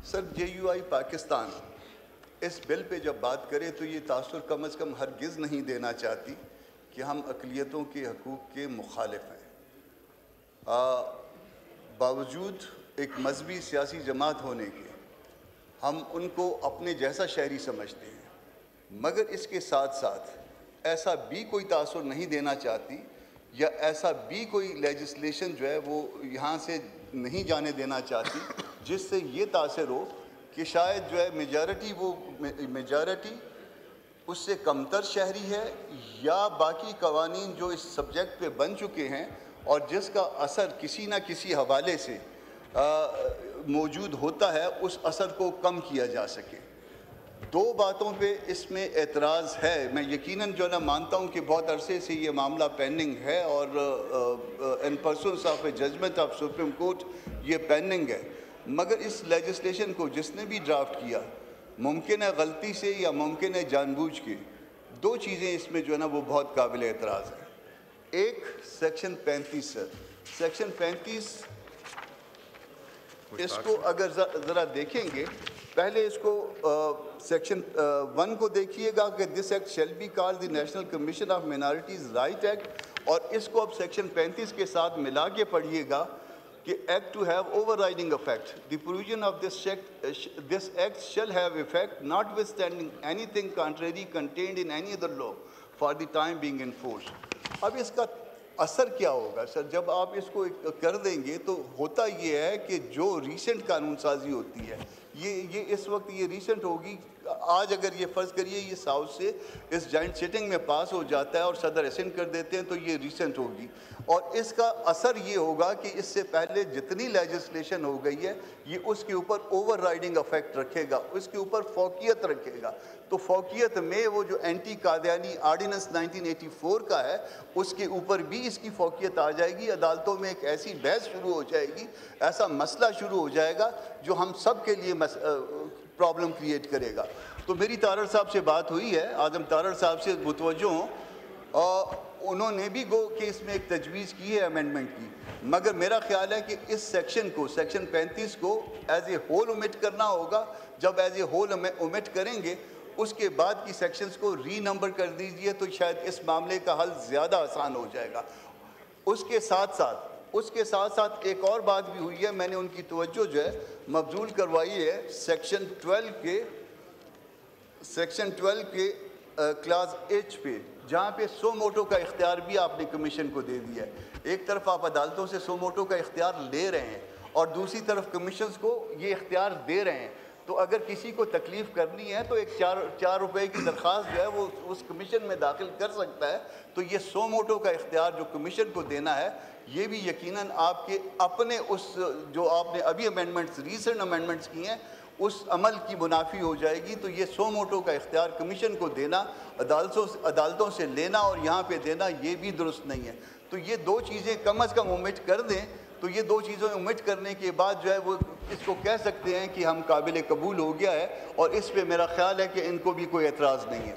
سر JUI Pakistan اس بل پہ جب بات کرے تو یہ تاثر کم از کم ہرگز نہیں دینا چاہتی کہ ہم اقلیتوں کے حقوق کے مخالف ہیں۔ باوجود ایک مذہبی سیاسی جماعت ہونے کے ہم ان کو اپنے جیسا شہری سمجھتے ہیں، مگر اس کے ساتھ ساتھ ایسا بھی کوئی تاثر نہیں دینا چاہتی یا ایسا بھی کوئی لیجسلیشن جو ہے وہ یہاں سے نہیں جانے دینا چاہتی جس سے یہ تاثر ہو کہ شاید جو ہے میجارٹی اس سے کمتر شہری ہے، یا باقی قوانین جو اس سبجیکٹ پہ بن چکے ہیں اور جس کا اثر کسی نہ کسی حوالے سے موجود ہوتا ہے، اس اثر کو کم کیا جا سکے۔ دو باتوں پہ اس میں اعتراض ہے۔ میں یقیناً جو ہے نا مانتا ہوں کہ بہت عرصے سے یہ معاملہ پینڈنگ ہے اور in presence of a judgment of supreme court یہ پینڈنگ ہے، مگر اس لیجسلیشن کو جس نے بھی ڈرافٹ کیا، ممکن ہے غلطی سے یا ممکن ہے جان بوجھ کے، دو چیزیں اس میں جو ہے نا وہ بہت قابل اعتراض ہیں۔ ایک سیکشن 35 سر، سیکشن 35 اس کو اگر ذرا دیکھیں گے، پہلے اس کو سیکشن 1 کو دیکھیے گا کہ this act shall be called the national commission of minorities right act, اور اس کو اب سیکشن 35 کے ساتھ ملا کے پڑھیے گا کہ act to have overriding effect, the provision of this act shall have effect notwithstanding anything contrary contained in any other law for the time being enforced. اب اس کا اثر کیا ہوگا سر؟ جب آپ اس کو کر دیں گے تو ہوتا یہ ہے کہ جو ریسنٹ قانون سازی ہوتی ہے یہ اس وقت یہ ریسنٹ ہوگی، آج اگر یہ فرض کریے یہ ساؤتھ سے اس جوائنٹ سٹنگ میں پاس ہو جاتا ہے اور صدر ریسنٹ کر دیتے ہیں تو یہ ریسنٹ ہوگی، اور اس کا اثر یہ ہوگا کہ اس سے پہلے جتنی لیجسلیشن ہو گئی ہے یہ اس کے اوپر اوور رائڈنگ افیکٹ رکھے گا، اس کے اوپر فوقیت رکھے گا۔ تو فوقیت میں وہ جو اینٹی قادیانی آرڈیننس 1984 کا ہے اس کے اوپر بھی اس کی فوقیت آ جائے گی۔ عدالتوں میں ایک ایسی بحث شروع ہو جائے گی، ایسا مسئلہ شروع ہو جائے گا جو ہم سب کے لیے پرابلم کریٹ کرے گا۔ تو میری تارڑ صاحب سے بات ہوئی ہے، اعظم تارڑ صاحب سے متوجہ ہوں، اور انہوں نے بھی گو کہ اس میں ایک تجویز کی ہے امینڈمنٹ کی، مگر میرا خیال ہے کہ اس سیکشن کو، سیکشن 35 کو ایز اے ہول اومٹ کرنا ہوگا۔ جب ایز اے ہول اومٹ کریں گے اس کے بعد کی سیکشنز کو ری نمبر کر دیجئے تو شاید اس معاملے کا حل زیادہ آسان ہو جائے گا۔ اس کے ساتھ ساتھ ایک اور بات بھی ہوئی ہے، میں نے ان کی توجہ جو ہے مبذول کروائی ہے سیکشن 12 کے کلاس ایچ پہ، جہاں پہ سو موٹو کا اختیار بھی آپ نے کمیشن کو دے دیا ہے۔ ایک طرف آپ عدالتوں سے سو موٹو کا اختیار لے رہے ہیں اور دوسری طرف کمیشنز کو یہ اختیار دے رہے ہیں، تو اگر کسی کو تکلیف کرنی ہے تو ایک 4 روپے کی درخواست جو ہے وہ اس کمیشن میں داخل کر سکتا ہے۔ تو یہ سو موٹو کا اختیار جو کمیشن کو دینا ہے یہ بھی یقیناً آپ کے اپنے اس جو آپ نے ابھی امینڈمنٹس ریسنٹ امینڈمنٹس کی ہیں اس عمل کی منافی ہو جائے گی۔ تو یہ سو موٹو کا اختیار کمیشن کو دینا، عدالتوں سے لینا اور یہاں پہ دینا، یہ بھی درست نہیں ہے۔ تو یہ دو چیزیں کم از کم اومٹ کر دیں، تو یہ دو چیزیں اومٹ کرنے کے بعد جو ہے وہ اس کو کہہ سکتے ہیں کہ ہم قابل قبول ہو گیا ہے، اور اس پہ میرا خیال ہے کہ ان کو بھی کوئی اعتراض نہیں ہے۔